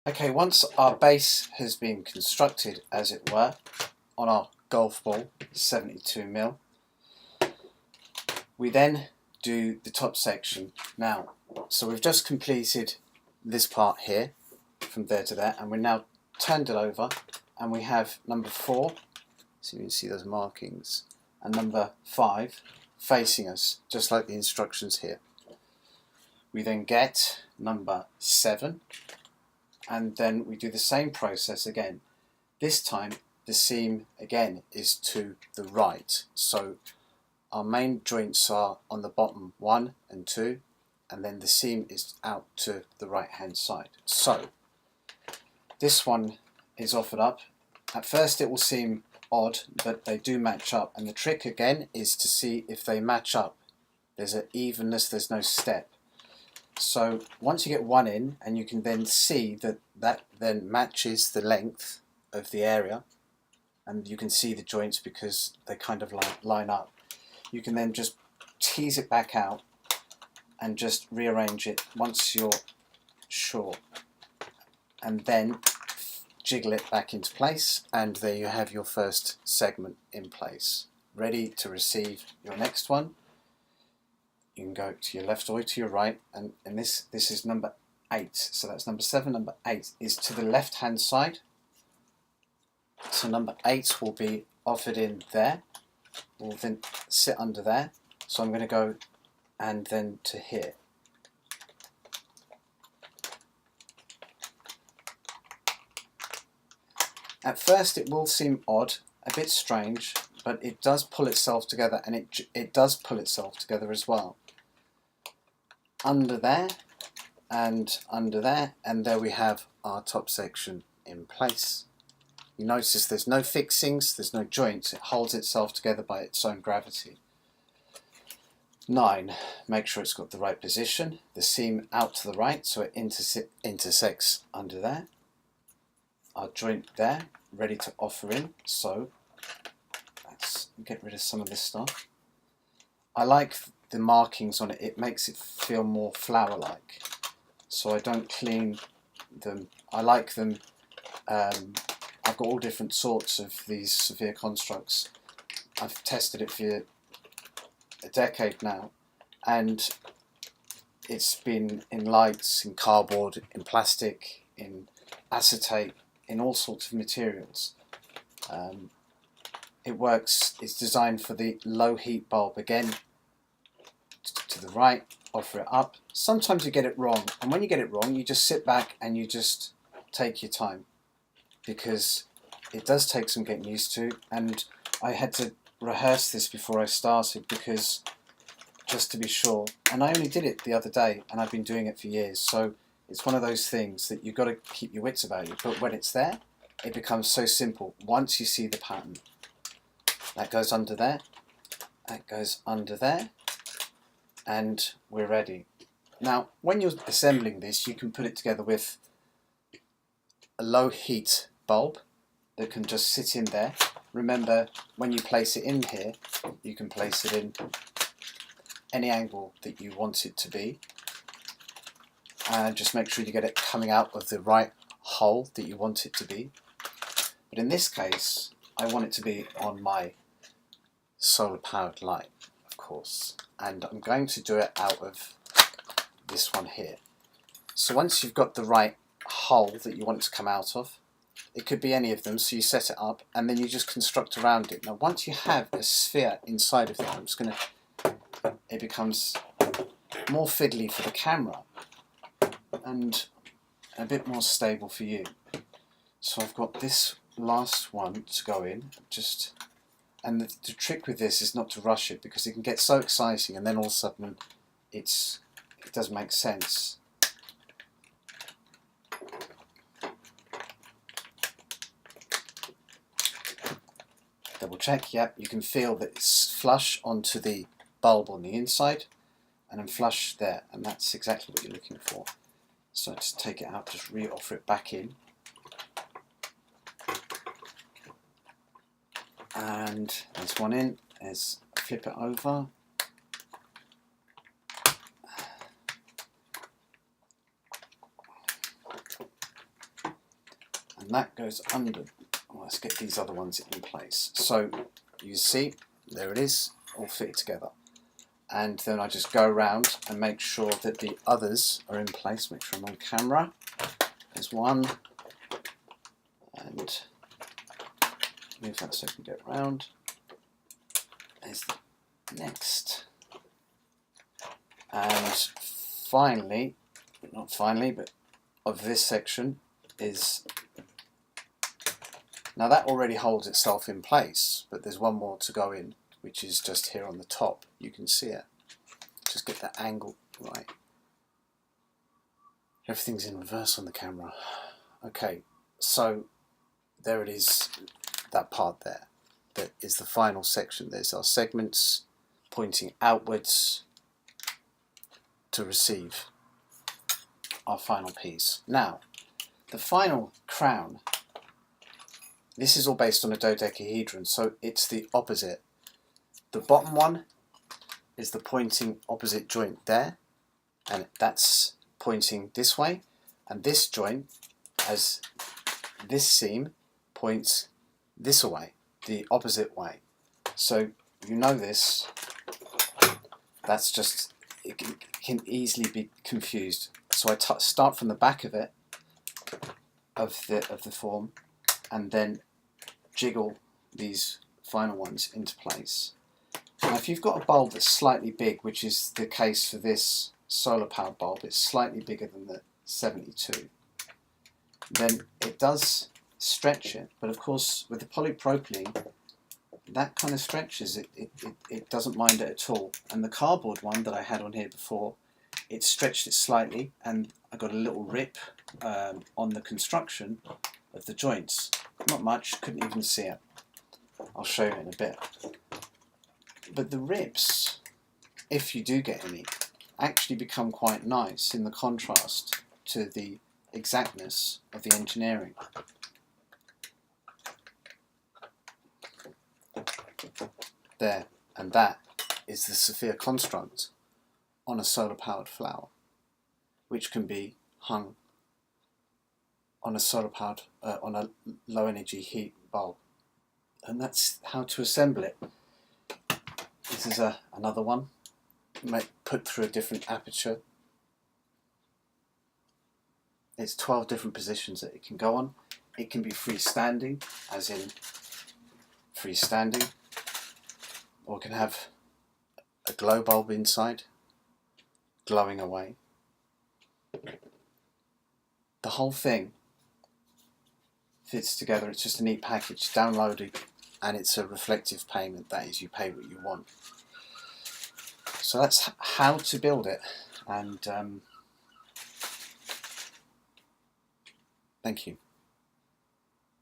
Okay, once our base has been constructed, as it were, on our golf ball, 72mm, we then do the top section. Now, so we've just completed this part here, from there to there, and we're now turned it over, and we have number 4, so you can see those markings, and number 5 facing us, just like the instructions here. We then get number 7, and then we do the same process again. This time the seam again is to the right, so our main joints are on the bottom 1 and 2, and then the seam is out to the right hand side. So this one is offered up. At first it will seem odd, but they do match up, and the trick again is to see if they match up. There's an evenness, there's no step. So once you get one in, and you can then see that that then matches the length of the area, and you can see the joints because they kind of line up, you can then just tease it back out and just rearrange it once you're sure, and then jiggle it back into place, and there you have your first segment in place, ready to receive your next one. You can go to your left or to your right, and this is number 8, so that's number 7. Number 8 is to the left hand side, so number 8 will be offered in there, will then sit under there, so I'm going to go and then to here. At first it will seem odd, a bit strange, but it does pull itself together, and it does pull itself together as well. Under there, and under there, and there we have our top section in place. You notice there's no fixings, there's no joints, it holds itself together by its own gravity. 9, make sure it's got the right position, the seam out to the right so it intersects under there. Our joint there, ready to offer in, so let's get rid of some of this stuff. I like the markings on it, it makes it feel more flower-like, so I don't clean them. I like them, I've got all different sorts of these Sophia Constructs. I've tested it for a decade now, and it's been in lights, in cardboard, in plastic, in acetate, in all sorts of materials. It works, it's designed for the low heat bulb. Again, to the right, offer it up. Sometimes you get it wrong, and when you get it wrong you just sit back and you just take your time, because it does take some getting used to, and I had to rehearse this before I started, because just to be sure, and I only did it the other day and I've been doing it for years, so it's one of those things that you've got to keep your wits about you, but when it's there it becomes so simple once you see the pattern. That goes under there, that goes under there, and we're ready. Now when you're assembling this, you can put it together with a low heat bulb that can just sit in there. Remember, when you place it in here, you can place it in any angle that you want it to be, and just make sure you get it coming out of the right hole that you want it to be. But in this case I want it to be on my solar powered light, of course, and I'm going to do it out of this one here. So once you've got the right hole that you want it to come out of, it could be any of them, so you set it up and then you just construct around it. Now once you have a sphere inside of there, I'm just going to, it becomes more fiddly for the camera and a bit more stable for you. So I've got this last one to go in, just, and the trick with this is not to rush it, because it can get so exciting and then all of a sudden it doesn't make sense. Double check, yep, you can feel that it's flush onto the bulb on the inside and then flush there, and that's exactly what you're looking for. So just take it out, just re-offer it back in, and there's one in, there's flip it over, and that goes under. Well, let's get these other ones in place. So you see, there it is, all fitted together. And then I just go around and make sure that the others are in place. Make sure I'm on camera. There's one, and move that so I can get around. There's the next, and finally, not finally, but of this section is, now that already holds itself in place, but there's one more to go in, which is just here on the top. You can see it. Just get that angle right. Everything's in reverse on the camera. Okay, so there it is, that part there. That is the final section. There's our segments pointing outwards to receive our final piece. Now, the final crown, this is all based on a dodecahedron, so it's the opposite. The bottom one is the pointing opposite joint there, and that's pointing this way, and this joint, as this seam, points this way, the opposite way. So you know this, that's just, it can easily be confused. So I start from the back of it, of the form, and then jiggle these final ones into place. Now if you've got a bulb that's slightly big, which is the case for this solar powered bulb, it's slightly bigger than the 72, then it does stretch it, but of course with the polypropylene that kind of stretches it, it doesn't mind it at all. And the cardboard one that I had on here before, it stretched it slightly, and I got a little rip on the construction of the joints. Not much, couldn't even see it. I'll show you in a bit. But the rips, if you do get any, actually become quite nice in the contrast to the exactness of the engineering. There, and that is the Sophia Construct on a solar powered flower, which can be hung on a solar powered, on a low energy heat bulb. And that's how to assemble it. This is another one, put through a different aperture. It's 12 different positions that it can go on. It can be freestanding, as in freestanding, or it can have a glow bulb inside, glowing away. The whole thing fits together. It's just a neat package. Download it, and it's a reflective payment. That is, you pay what you want. So that's how to build it, and thank you.